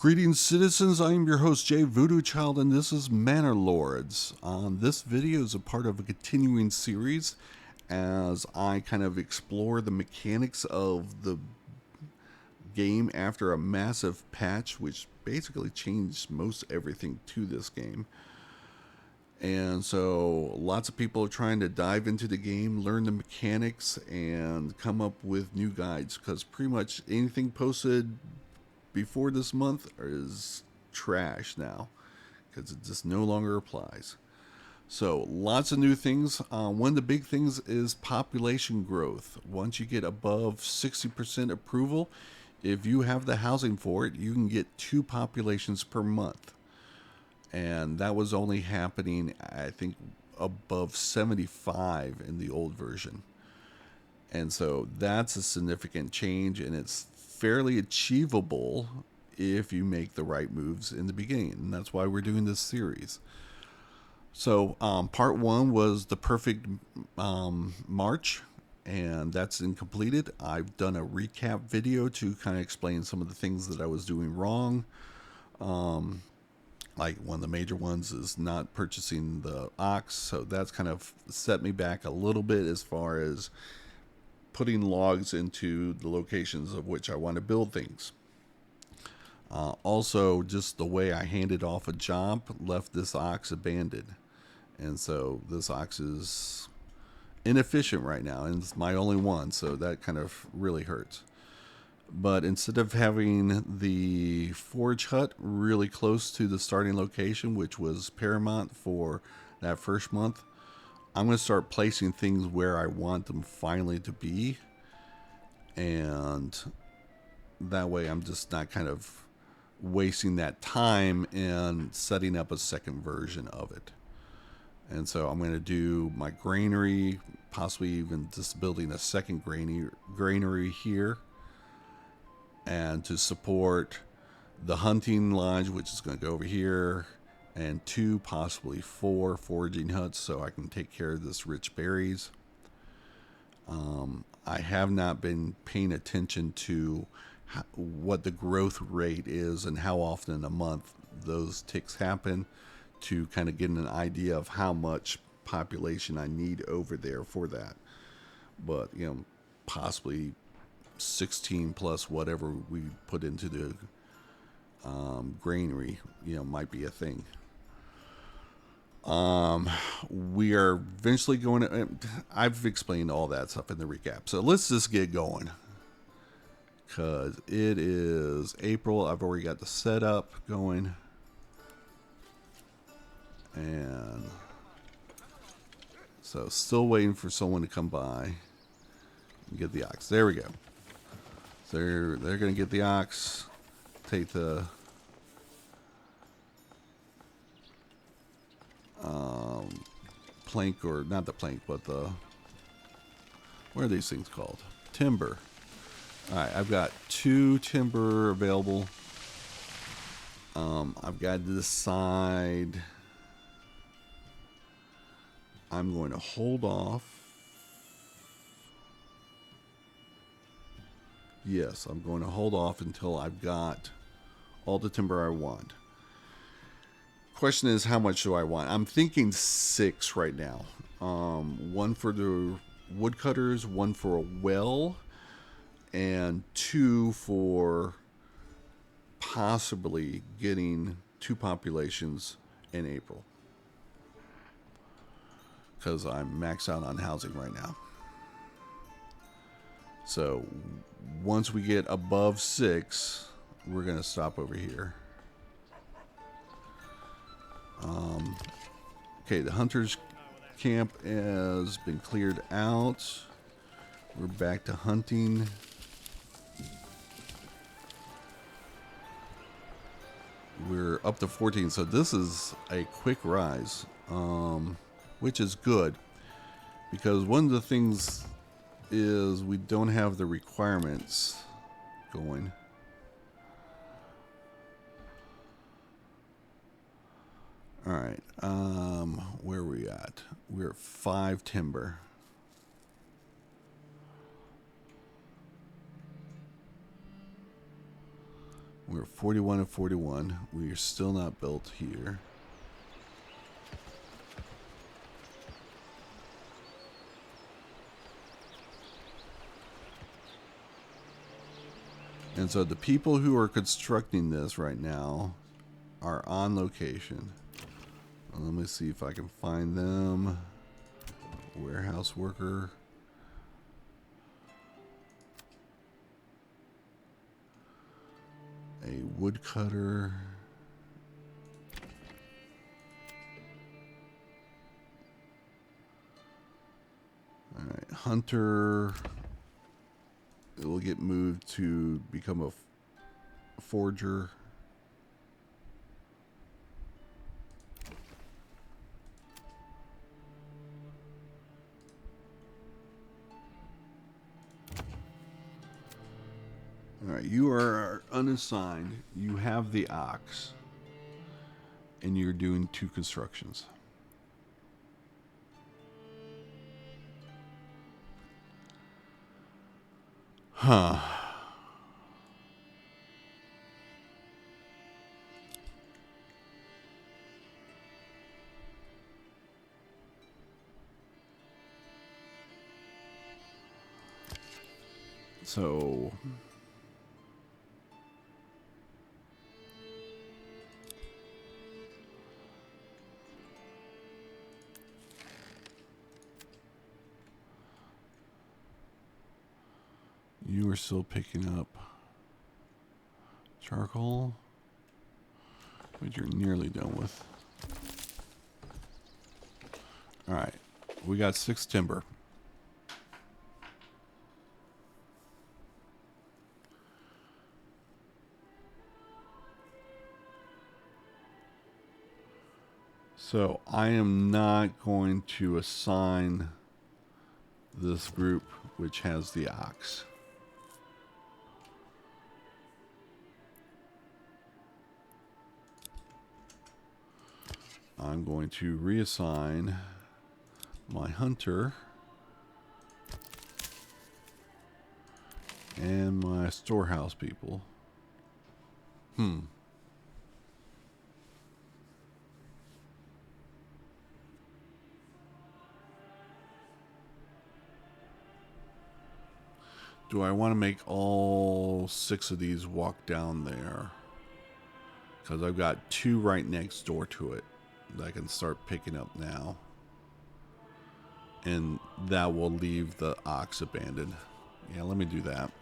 Greetings, citizens. I am your host, Jay Voodoo Child, and this is Manor Lords. This video is a part of a continuing series as I kind of explore the mechanics of the game after a massive patch, which basically changed most everything to this game. And so lots of people are trying to dive into the game, learn the mechanics, and come up with new guides, because pretty much anything posted before this month is trash now because it just no longer applies. So lots of new things. One of the big things is population growth. Once you get above 60% approval, if you have the housing for it, you can get 2 populations per month. And that was only happening, I think, above 75 in the old version. And so that's a significant change, and it's fairly achievable if you make the right moves in the beginning. And that's why we're doing this series. So part 1 was the perfect March, and that's completed. I've done a recap video to kind of explain some of the things that I was doing wrong. Like one of the major ones is not purchasing the ox, so that's kind of set me back a little bit as far as putting logs into the locations of which I want to build things. Also, just the way I handed off a job left this ox abandoned. And so this ox is inefficient right now, and it's my only one, so that kind of really hurts. But instead of having the forge hut really close to the starting location, which was paramount for that first month, I'm going to start placing things where I want them finally to be. And that way I'm just not kind of wasting that time in setting up a second version of it. And so I'm going to do my granary, possibly even just building a second granary here. And to support the hunting lodge, which is going to go over here, and 2, possibly 4 foraging huts so I can take care of this rich berries. I have not been paying attention to what the growth rate is and how often in a month those ticks happen, to kind of get an idea of how much population I need over there for that. But, possibly 16 plus whatever we put into the granary, might be a thing. We are eventually going to, I've explained all that stuff in the recap, so let's just get going, because it is April. I've already got the setup going, and so still waiting for someone to come by and get the ox. There we go. So they're going to get the ox, take the plank, or not the plank, but the, what are these things called? Timber. Alright, I've got 2 timber available. I've got to decide. I'm going to hold off. Yes, I'm going to hold off until I've got all the timber I want. Question is, how much do I want? I'm thinking 6 right now. 1 for the woodcutters, 1 for a well, and 2 for possibly getting 2 populations in April, because I'm maxed out on housing right now. So once we get above 6, we're going to stop over here. Okay, the hunter's camp has been cleared out. We're back to hunting. We're up to 14, so this is a quick rise, which is good, because one of the things is we don't have the requirements going. All right, where are we at? We're at 5 timber. We're 41 of 41. We are still not built here. And so the people who are constructing this right now are on location. Let me see if I can find them. Warehouse worker. A woodcutter. Alright, hunter. It will get moved to become a forger. Alright, you are unassigned. You have the ox. And you're doing 2 constructions. Huh. So you are still picking up charcoal, which you're nearly done with. Alright, we got 6 timber. So I am not going to assign this group which has the ox. I'm going to reassign my hunter and my storehouse people. Do I want to make all 6 of these walk down there? Because I've got 2 right next door to it that I can start picking up now. And that will leave the ox abandoned. Yeah, let me do that.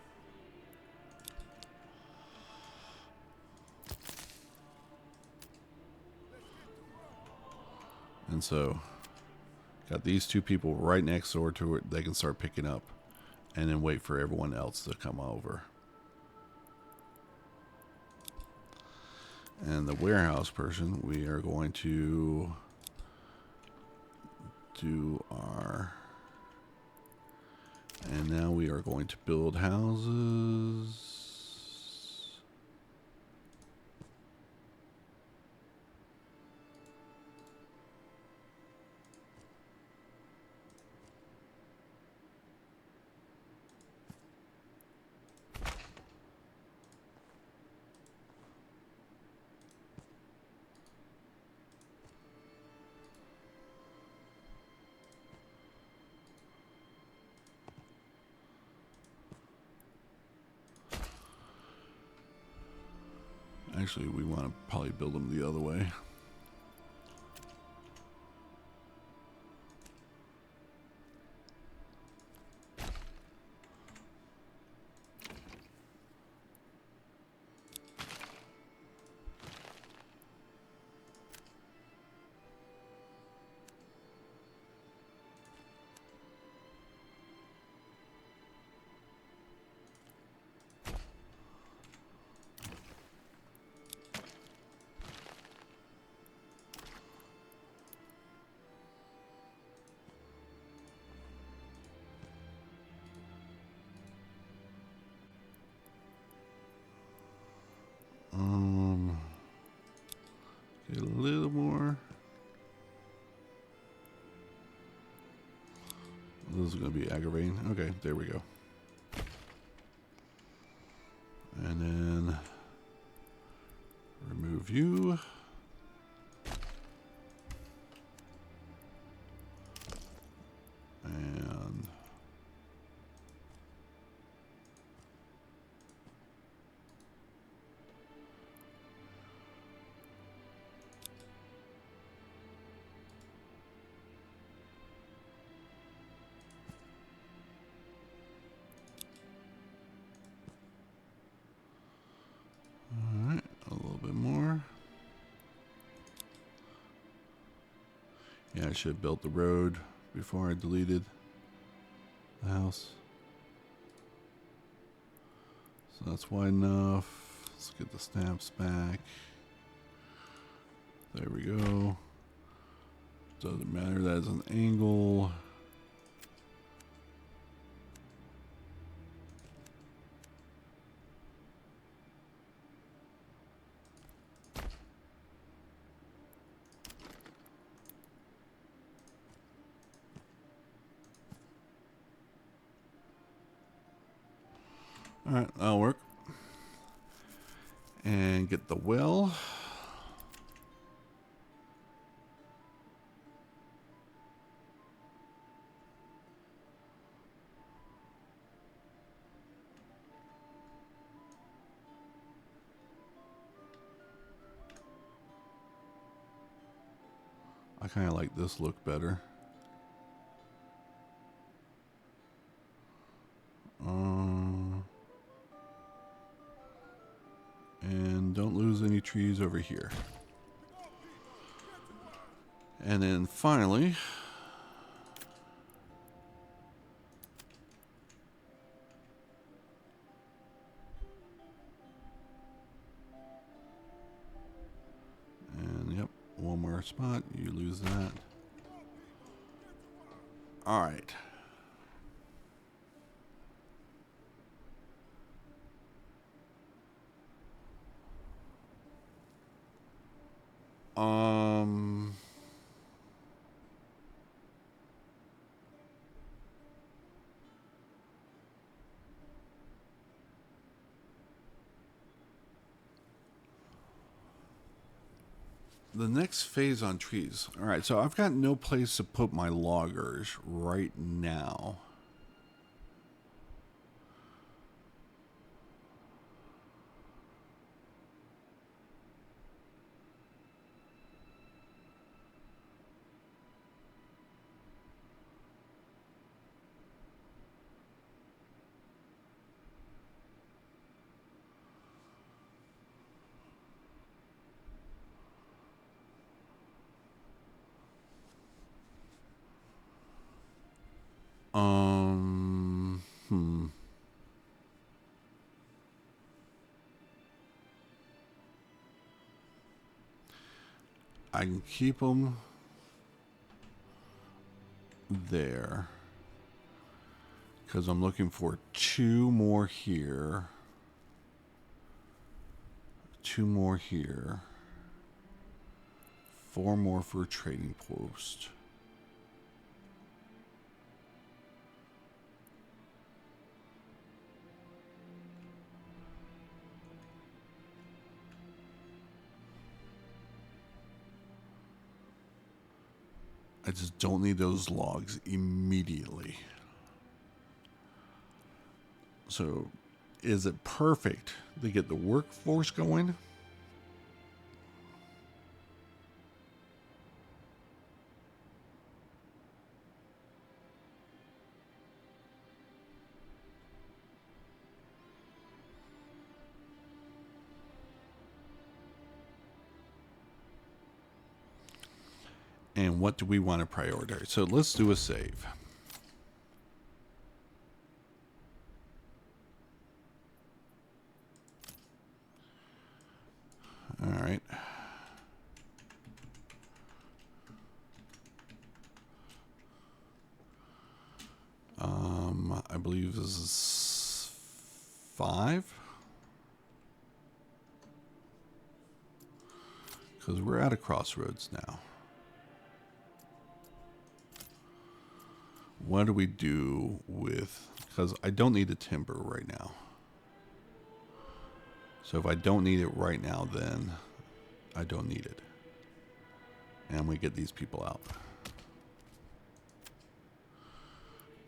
And so, got these 2 people right next door to it they can start picking up. And then wait for everyone else to come over. And the warehouse person, we are going to do our... And now we are going to build houses. Actually, we want to probably build them the other way. Get a little more. This is going to be aggravating. Okay, there we go. And then of you. And all right, a little bit more. Yeah, I should have built the road before I deleted the house. So that's wide enough. Let's get the snaps back. There we go. Doesn't matter, that's an angle. All right, that'll work. And get the well. I kind of like this look better. And don't lose any trees over here. And then finally, and yep, one more spot, you lose that. All right. The next phase on trees. All right, so I've got no place to put my loggers right now. I can keep them there because I'm looking for 2 more here, 2 more here, 4 more for a trading post. I just don't need those logs immediately. So, is it perfect to get the workforce going? And what do we want to prioritize? So let's do a save. All right. I believe this is 5. Because we're at a crossroads now. What do we do with... Because I don't need the timber right now. So if I don't need it right now, then I don't need it. And we get these people out.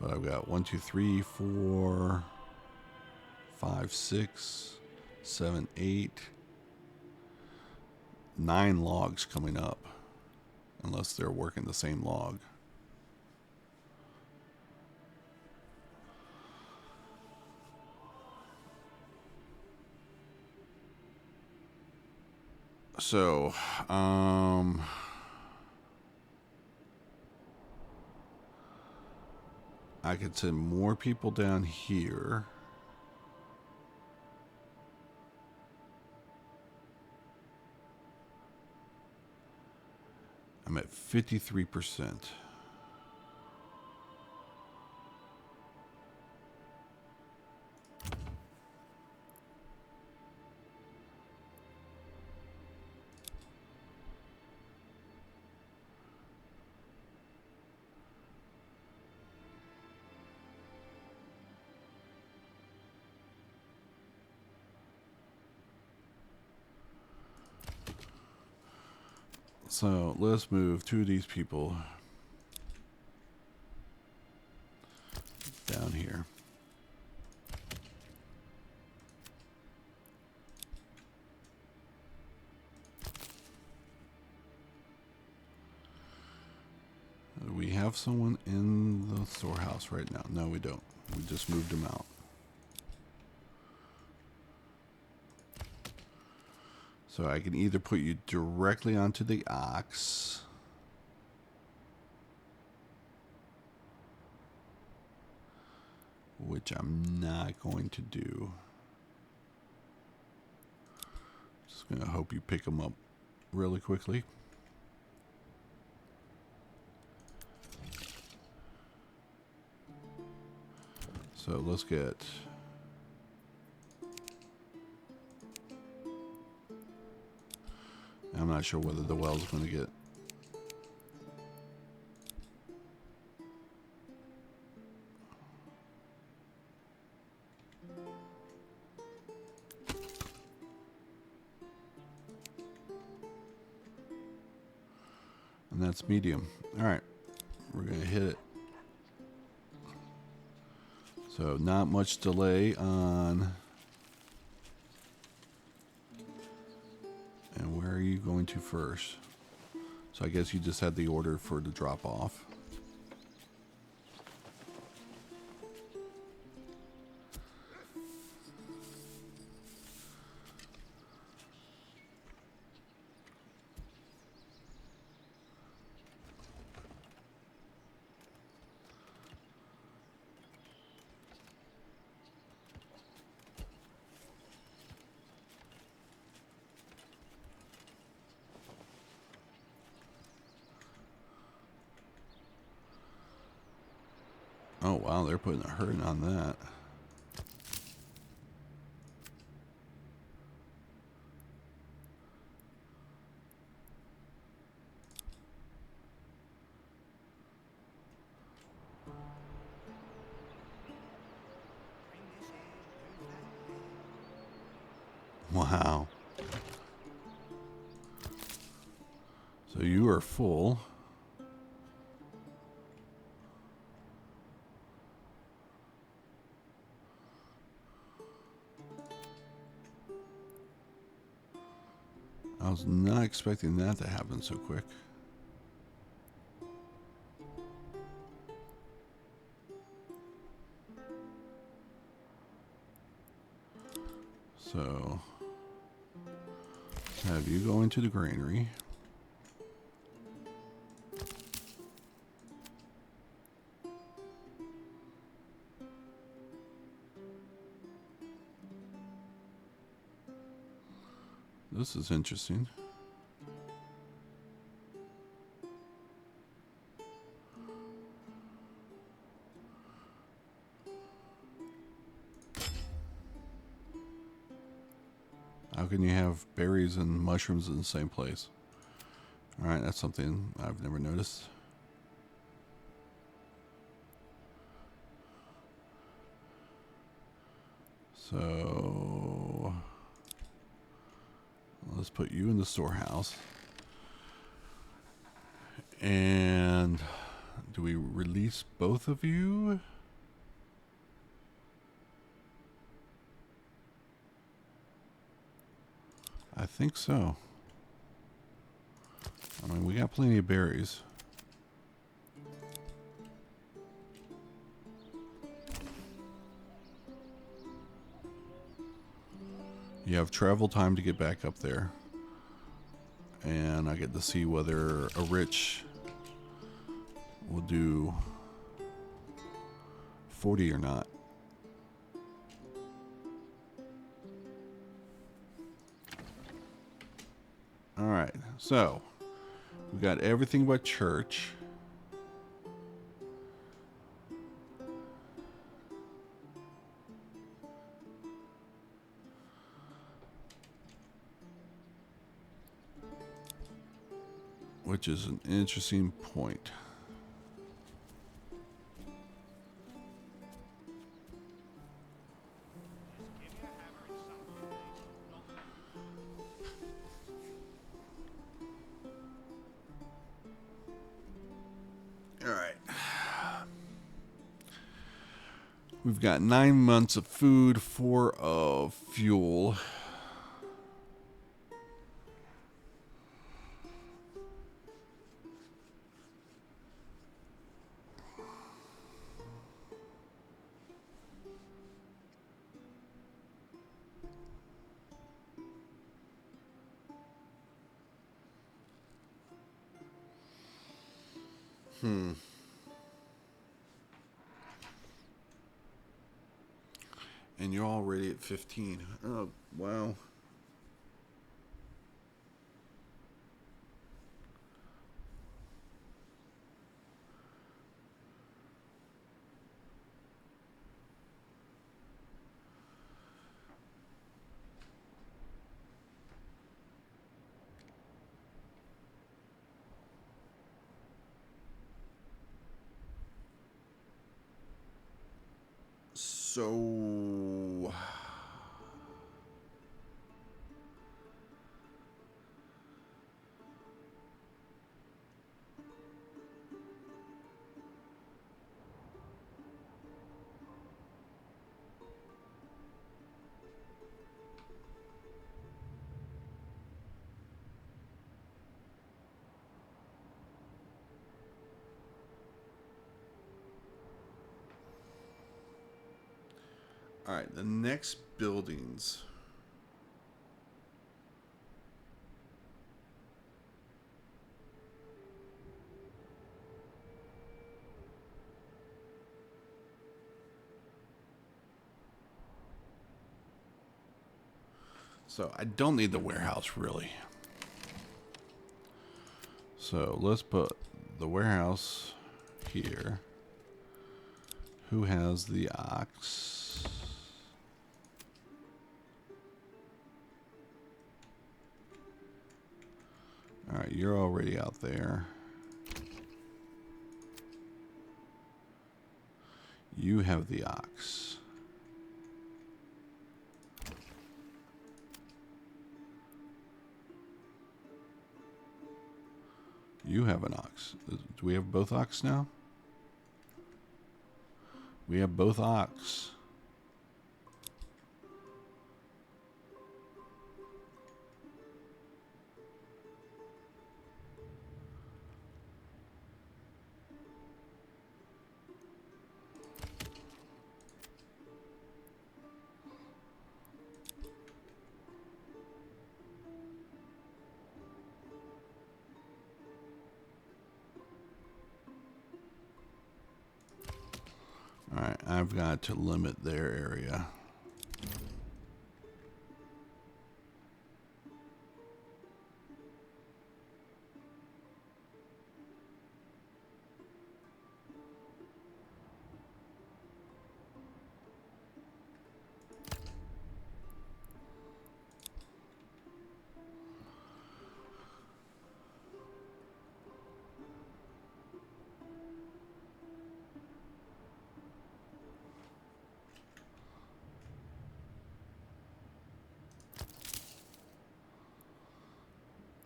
But I've got 1, 2, 3, 4, 5, 6, 7, 8, 9 logs coming up. Unless they're working the same log. So, I could send more people down here. I'm at 53%. So let's move 2 of these people down here. Do we have someone in the storehouse right now? No, we don't. We just moved them out. So I can either put you directly onto the ox, which I'm not going to do. Just going to hope you pick them up really quickly. So let's get... I'm not sure whether the well's going to get... And that's medium. Alright, we're going to hit it. So not much delay on... And where are you going to first? So I guess you just had the order for the drop off. Oh wow, they're putting a hurt on that. Wow. So you are full. I was not expecting that to happen so quick. So, have you go into the granary. This is interesting. How can you have berries and mushrooms in the same place? Alright, that's something I've never noticed. So let's put you in the storehouse. And do we release both of you? I think so. I mean, we got plenty of berries. You have travel time to get back up there. And I get to see whether a rich will do 40 or not. Alright, so we got everything but church. Which is an interesting point. All right. We've got 9 months of food, 4 of fuel. And you're already at 15. Oh, wow. So all right, the next buildings. So I don't need the warehouse really. So let's put the warehouse here. Who has the ox? All right, you're already out there. You have the ox. You have an ox. Do we have both ox now? We have both ox. All right, I've got to limit their area.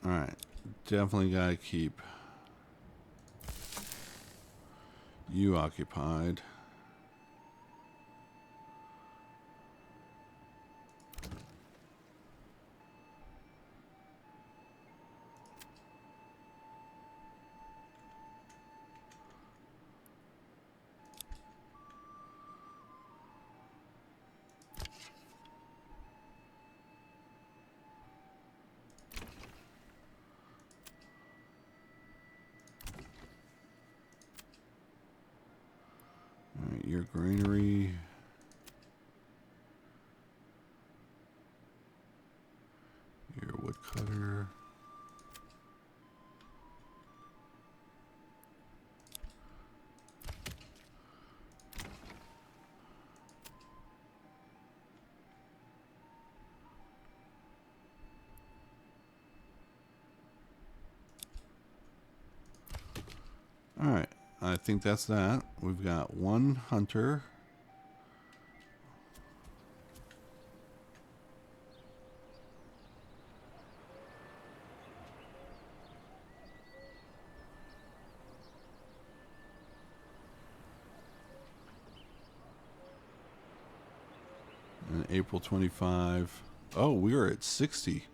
Alright. Definitely gotta keep you occupied. Alright, your granary. Your woodcutter. Alright, I think that's that. We've got one hunter. And April 25. Oh, we are at 60.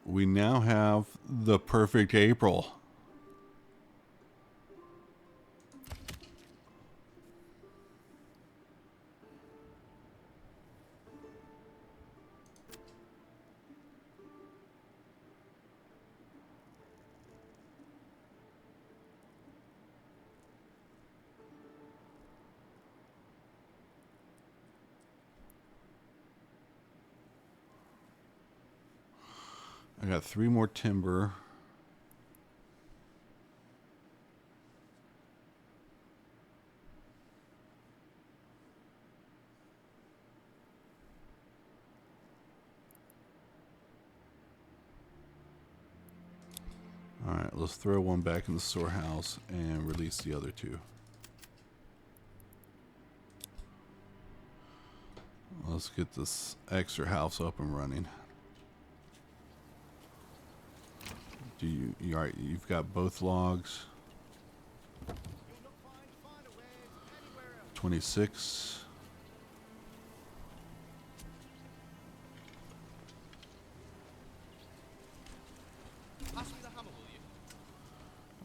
We now have the perfect April. I got 3 more timber. Alright, let's throw one back in the storehouse and release the other 2. Let's get this extra house up and running. Alright, you've got both logs. 26.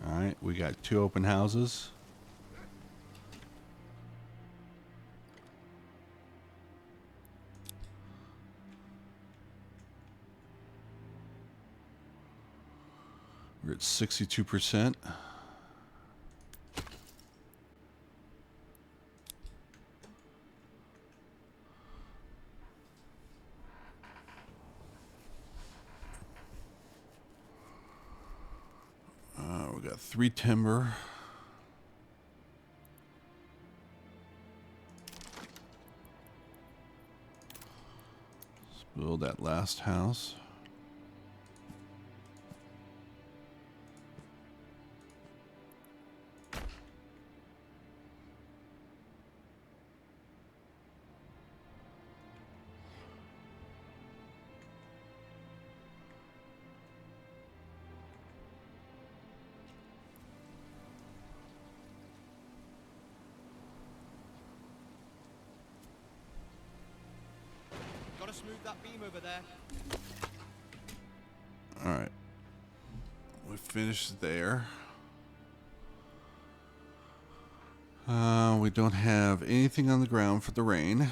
Alright, we got 2 open houses. We're at 62%. We got 3 timber. Let's build that last house. Gotta smooth that beam over there. Alright. We finished there. We don't have anything on the ground for the rain.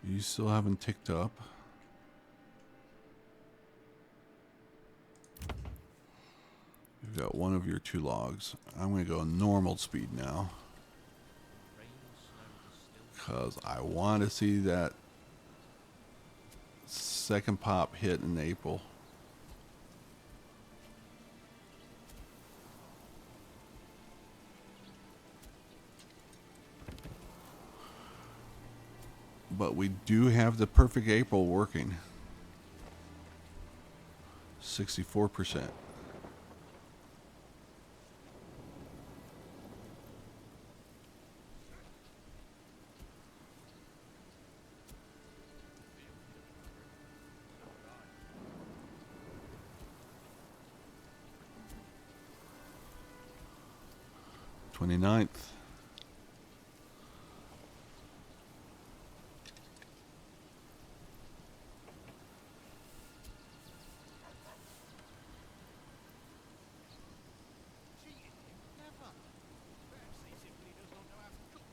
You still haven't ticked up. You've got one of your 2 logs. I'm going to go normal speed now, because I want to see that second pop hit in April. But we do have the perfect April working. 64%.29th. Cheating him? Never. Perhaps he simply does not know how to cook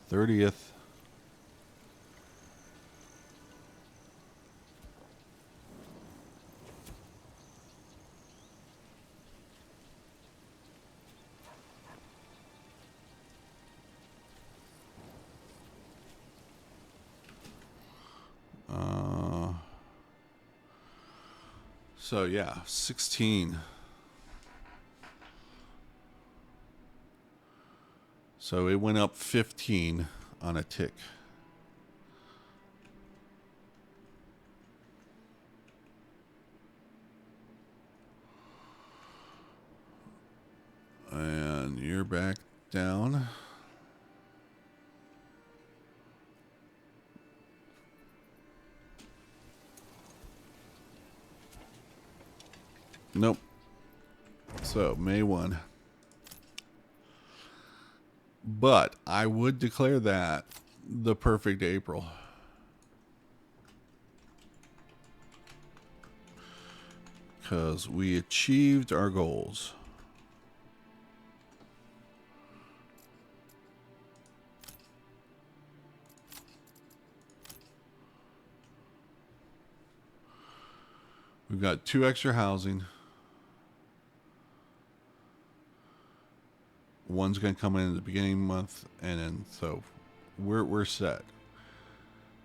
properly. 30th. So yeah, 16. So it went up 15 on a tick. And you're back down. Nope. So May 1. But I would declare that the perfect April. Because we achieved our goals. We've got 2 extra housing. One's going to come in at the beginning of the month, and then so we're set.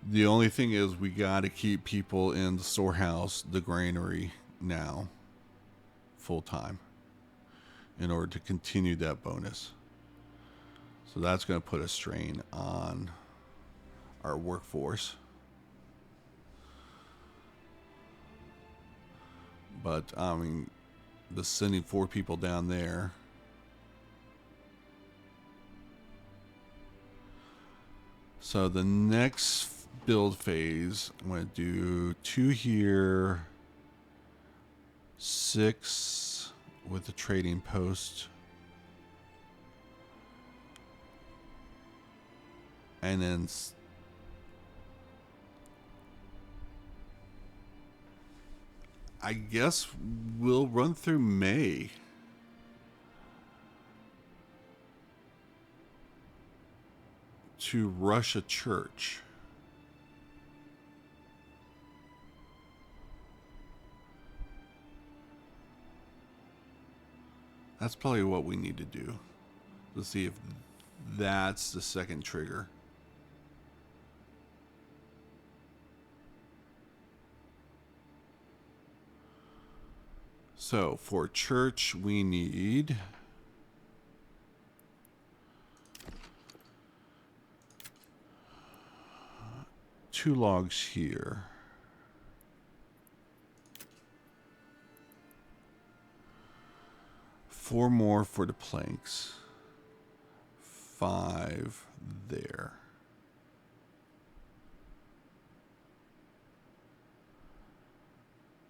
The only thing is we got to keep people in the storehouse, the granary now, full time, in order to continue that bonus. So that's going to put a strain on our workforce. But I mean, the sending 4 people down there. So the next build phase, I'm going to do 2 here, 6 with the trading post, and then I guess we'll run through May. To rush a church. That's probably what we need to do. Let's see if that's the second trigger. So for church, we need 2 logs here. 4 more for the planks. 5 there.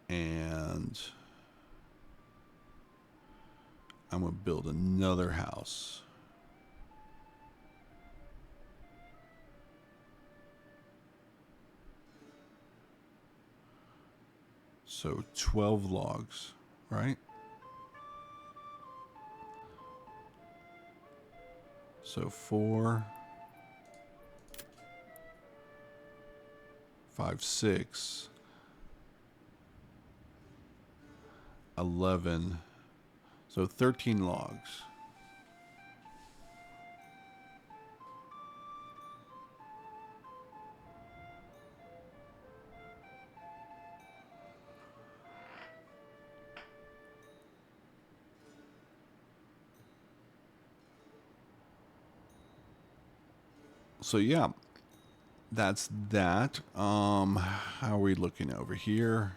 And I'm going to build another house. So 12 logs, right? So 4, 5, 6, 11, so 13 logs. So yeah, that's that. How are we looking over here?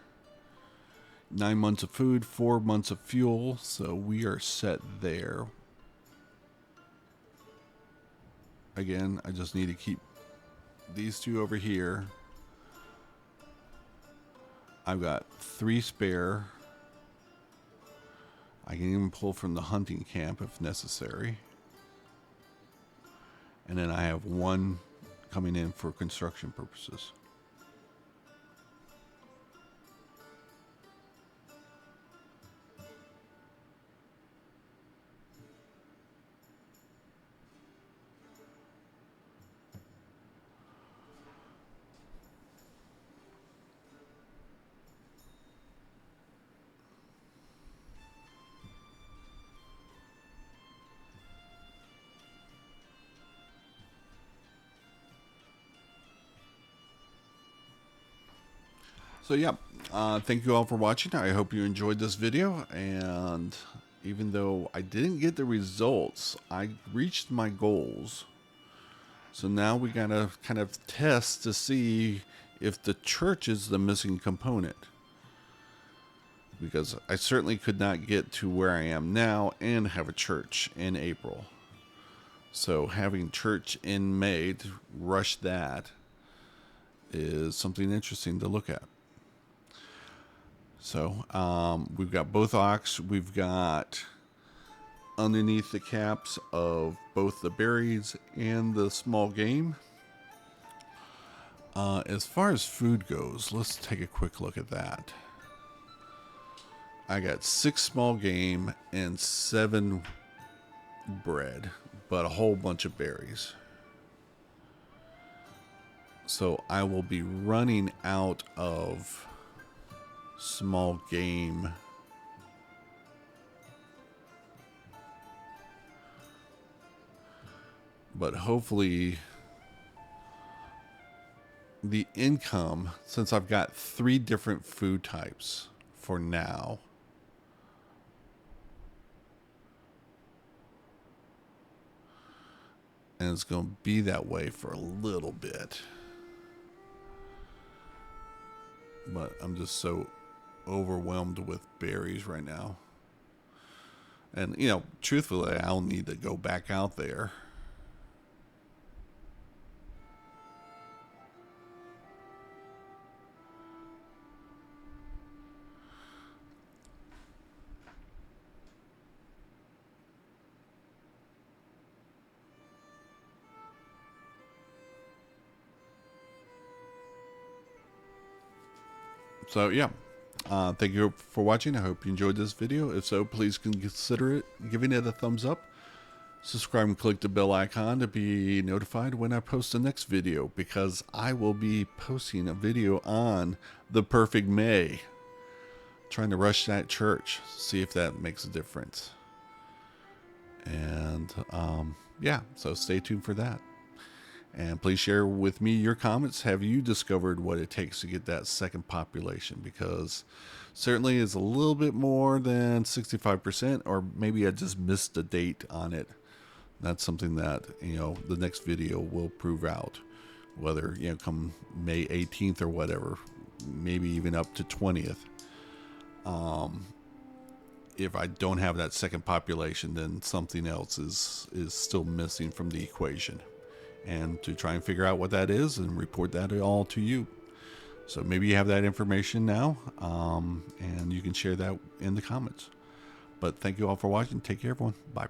9 months of food, 4 months of fuel, so we are set there. Again, I just need to keep these two over here. I've got 3 spare. I can even pull from the hunting camp if necessary. And then I have 1 coming in for construction purposes. So yeah, thank you all for watching. I hope you enjoyed this video, and even though I didn't get the results, I reached my goals. So now we gotta kind of test to see if the church is the missing component, because I certainly could not get to where I am now and have a church in April. So having church in May to rush that is something interesting to look at. So we've got both ox. We've got underneath the caps of both the berries and the small game. As far as food goes, let's take a quick look at that. I got 6 small game and 7 bread, but a whole bunch of berries. So I will be running out of small game. But hopefully the income, since I've got 3 different food types for now, and it's going to be that way for a little bit. But I'm just so overwhelmed with berries right now. And, you know, truthfully, I'll need to go back out there. So, yeah. Thank you for watching. I hope you enjoyed this video. If so, please consider giving it a thumbs up. Subscribe and click the bell icon to be notified when I post the next video, because I will be posting a video on the perfect May. Trying to rush that church, see if that makes a difference. And yeah, so stay tuned for that. And please share with me your comments. Have you discovered what it takes to get that second population? Because certainly it's a little bit more than 65%, or maybe I just missed the date on it. That's something that, you know, the next video will prove out. Whether, you know, come May 18th or whatever, maybe even up to 20th. If I don't have that second population, then something else is still missing from the equation. And to try and figure out what that is and report that all to you. So maybe you have that information now, and you can share that in the comments. But thank you all for watching. Take care, everyone. Bye.